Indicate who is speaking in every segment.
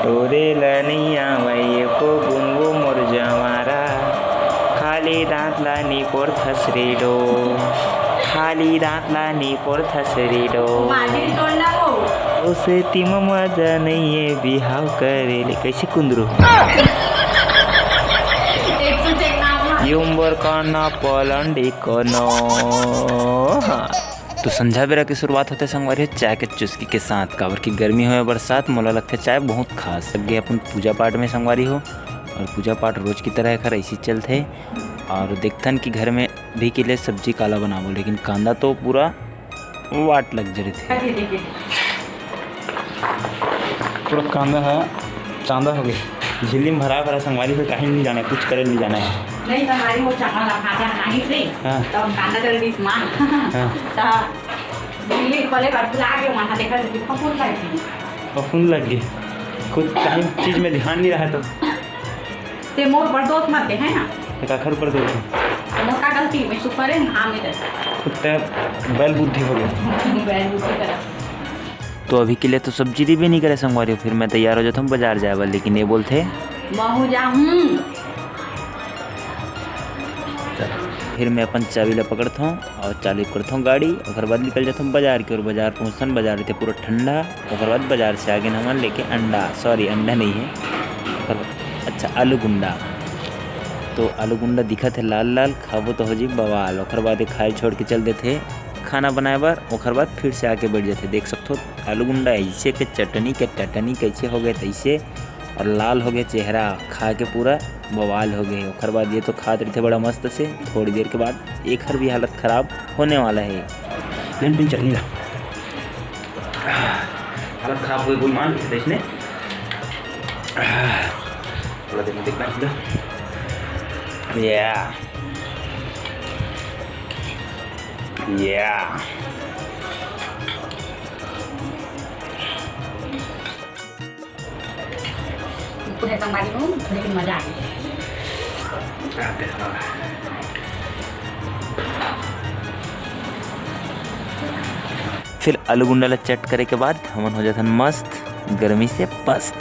Speaker 1: टोरे लनिया वही को गुंगो मोर जमारा खाली दांतला नी पोर थसरी डो खाली दांतला नी पोर थसरी डो उसे तिम मजा नहीं है बिहाव करेले कैसे कुंदरू युम्बर कना पलंडी कनो। तो संझा बेरा की शुरुआत होते संगवारी चाय के चुस्की के साथ काबर की गर्मी हो या बरसात मोला लगते चाय बहुत खास लगे अपन पूजा पाठ में संगवारी हो और पूजा पाठ रोज की तरह खर ऐसी चलते और देखथन कि घर में भी के लिए सब्जी काला बनावो लेकिन कांदा तो पूरा वाट लग जरी थे पूरा कांदा है चांदा हो गई झिल्ली में भरा भरा संगवारी से कहीं नहीं जाना कुछ करे नहीं जाना है
Speaker 2: नहीं संगवारी हो चावल खाते हैं नहीं से तो कांदा कर दी मान तो झिल्ली खोले पर लागे वहां देखा
Speaker 1: फफूंद लग गई खुद कहीं चीज में ध्यान नहीं रहा तो
Speaker 2: ते मोर पर दोस्त मत दे है ना
Speaker 1: काखर पर दो
Speaker 2: मोर का गलती मैं सुपर है हां में
Speaker 1: खुद बैल बुद्धि हो गई
Speaker 2: बैल बुद्धि कर।
Speaker 1: तो अभी के लिए तो सब्जी भी नहीं करे संगवारी फिर मैं तैयार हो जाता हूँ बाजार जाए लेकिन ये बोलते
Speaker 2: महू जाऊँ
Speaker 1: फिर मैं अपन चाबी ला पकड़ता हूँ और चालू करता हूँ गाड़ी और बाद निकल जाता हूँ बाजार की और बाजार पहुँचता हूँ बाजार रहते पूरा ठंडा और बाद बाजार से आगे हमारे लेके अंडा अंडा नहीं है अच्छा आलू गुंडा तो आलू गुंडा दिखा थे लाल लाल खाबो तो हो जी बवाल और बाद खाए छोड़ के चल देते खाना बनाए बार और बाद फिर से आके बैठ जाते देख सकते हो आलू गुंडा ऐसे के चटनी कैसे हो गए तैसे और लाल हो गए चेहरा खा के पूरा बवाल हो गए और बाद ये तो खाते रहे थे बड़ा मस्त से थोड़ी देर के बाद एक हर भी हालत ख़राब होने वाला है लेकिन चटनी ला हालत ख़राब हुई कोई मान इसने थोड़ा देर में देखना Yeah.
Speaker 2: पूरे संगवारी को लेकिन मजा आ गई।
Speaker 1: फिर आलू गुंडा चट करे के बाद हमन हो जाता मस्त गर्मी से पस्त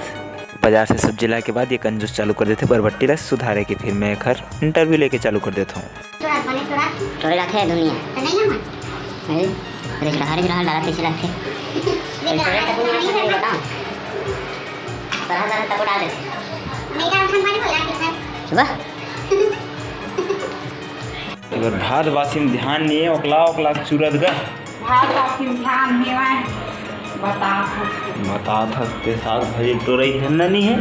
Speaker 1: बाजार से सब्जी लाए के बाद ये कंजूस चालू कर देते बरबट्टी ला सुधारे के फिर मैं घर इंटरव्यू लेके चालू कर देता हूँ
Speaker 3: थोड़े रखे दुनिया तो नहीं ना अरे हर ग्रह डाला कैसे रखे थोड़े तक नहीं बताओ तरह तक उड़ा देते मेरा उठन पानी बोला कि सुबह
Speaker 1: अगर भात बासी में ध्यान नहीं है ओकला सूरत का
Speaker 2: भात बासी में ध्यान नहीं है
Speaker 1: बता थकते साग भाजी टोरई धरना नहीं है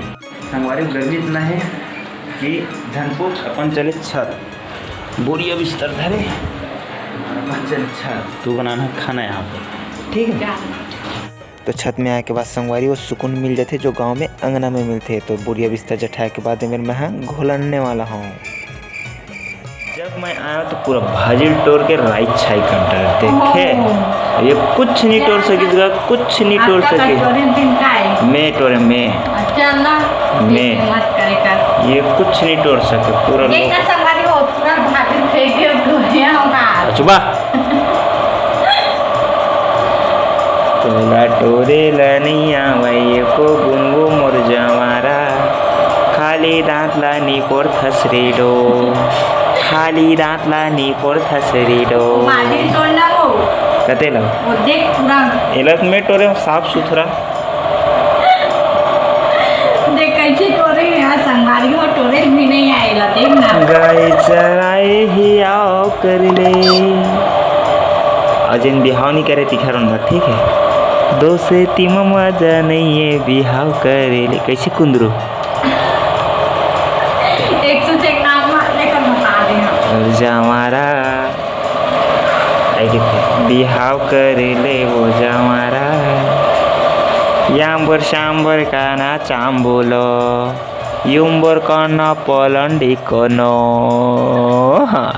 Speaker 1: हमारे गर्मी इतना है कि धनपुर अपन चले छत बोरिया बिस्तर धरे अपन चले छत तू बनाना खाना यहाँ पे ठीक है तो छत में आए के बाद संगवारी वो सुकून मिल जाते जो गांव में अंगना में मिलते तो बोरिया बिस्तर जठाए के बाद मेरे मैं घोलने वाला हूँ जब मैं आया तो पूरा भाजी टोर के राइट छाई कंटर देखे ये कुछ नहीं टोर सकेगा कुछ नहीं टोर सके मैं टोरे मैं ये कुछ नहीं टोर सके पूरा चुबा तोला टोरे लनिया वही को गुंगो मोर जमारा खाली दांत लानी पोर थसरी डो खाली दांत लानी पोर थसरी डो कते लग
Speaker 2: वो देख पूरा
Speaker 1: एलत में टोरे साफ सुथरा
Speaker 2: देख कैसे टोरे यहाँ संगवारी हो टोरे भी नहीं आएला देख ना
Speaker 1: गाय चराए ही आओ कर ले अजन बिहाव नहीं करे तिखा रंगा ठीक है दो से तीन मजा नहीं है बिहाव करे ले कैसे कुंदरू
Speaker 2: एक से चेक नाम लेकर बता दे
Speaker 1: जमारा बिहाव करे ले वो जमारा यांबर शांबर का ना चांबोलो युम्बर कना पलंडी कनो हाँ